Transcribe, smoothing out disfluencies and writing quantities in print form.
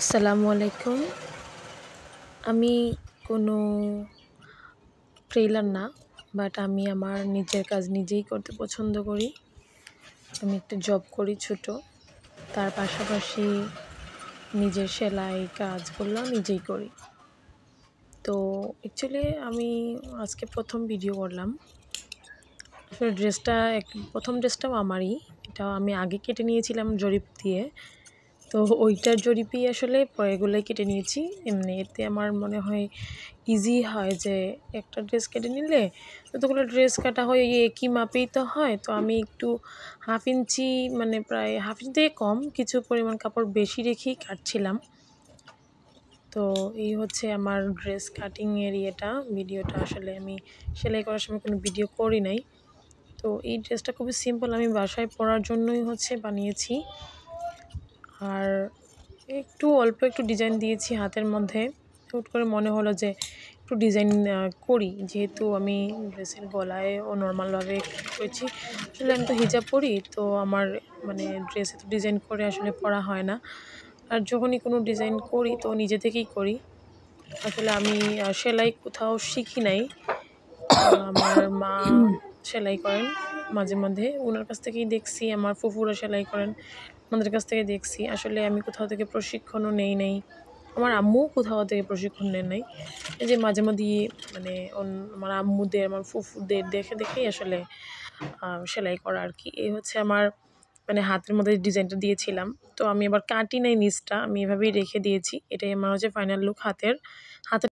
আসসালামু আলাইকুম। আমি কোনো ট্রেলার না, বাট আমি আমার নিজের কাজ নিজেই করতে পছন্দ করি। আমি একটা জব করি ছোট, তার পাশাপাশি নিজের সেলাই কাজগুলো নিজেই করি। তো অ্যাকচুয়ালি আমি আজকে প্রথম ভিডিও করলাম। আসলে প্রথম ড্রেসটাও আমারই। এটা আমি আগে কেটে নিয়েছিলাম জরিপ দিয়ে। তো ওইটার জরিপই আসলে পরেরগুলোই কেটে নিয়েছি। এমনি এতে আমার মনে হয় ইজি হয় যে একটা ড্রেস কেটে নিলে যতগুলো ড্রেস কাটা হয় এই একই মাপেই তো হয়। তো আমি একটু হাফ ইঞ্চি মানে প্রায় হাফ ইঞ্চি থেকে কম কিছু পরিমাণ কাপড় বেশি রেখেই কাটছিলাম। তো এই হচ্ছে আমার ড্রেস কাটিংয়ের ভিডিওটা আসলে আমি সেলাই করার সময় কোনো ভিডিও করি নাই। তো এই ড্রেসটা খুবই সিম্পল, আমি বাসায় পরার জন্যই বানিয়েছি। আর অল্প একটু ডিজাইন দিয়েছি হাতের মধ্যে। হুট করে মনে হলো যে একটু ডিজাইন করি, যেহেতু আমি ড্রেসের গলায় ও নর্মালভাবে করেছি। আসলে আমি তো হিজাব পরি, তো আমার মানে ড্রেসে তো ডিজাইন করে আসলে পরা হয় না। আর যখনই কোনো ডিজাইন করি তো নিজে থেকেই করি। আসলে আমি সেলাই কোথাও শিখি নাই। আমার মা সেলাই করেন মাঝে মধ্যে, ওনার কাছ থেকেই দেখছি। আমার ফুফুরা সেলাই করেন, ওনাদের কাছ থেকে দেখছি। আসলে আমি কোথাও থেকে প্রশিক্ষণও নেই নাই। আমার আম্মুও কোথাও থেকে প্রশিক্ষণ নেন নাই। এই যে মাঝে মধ্যেই মানে আমার আম্মুদের, আমার ফুফুদের দেখে দেখেই আসলে সেলাই করা আর কি। এই হচ্ছে আমার মানে হাতের মধ্যে ডিজাইনটা দিয়েছিলাম। তো আমি আবার কাটি নাই নিচটা, আমি এভাবেই রেখে দিয়েছি। এটাই আমার হচ্ছে ফাইনাল লুক হাতের।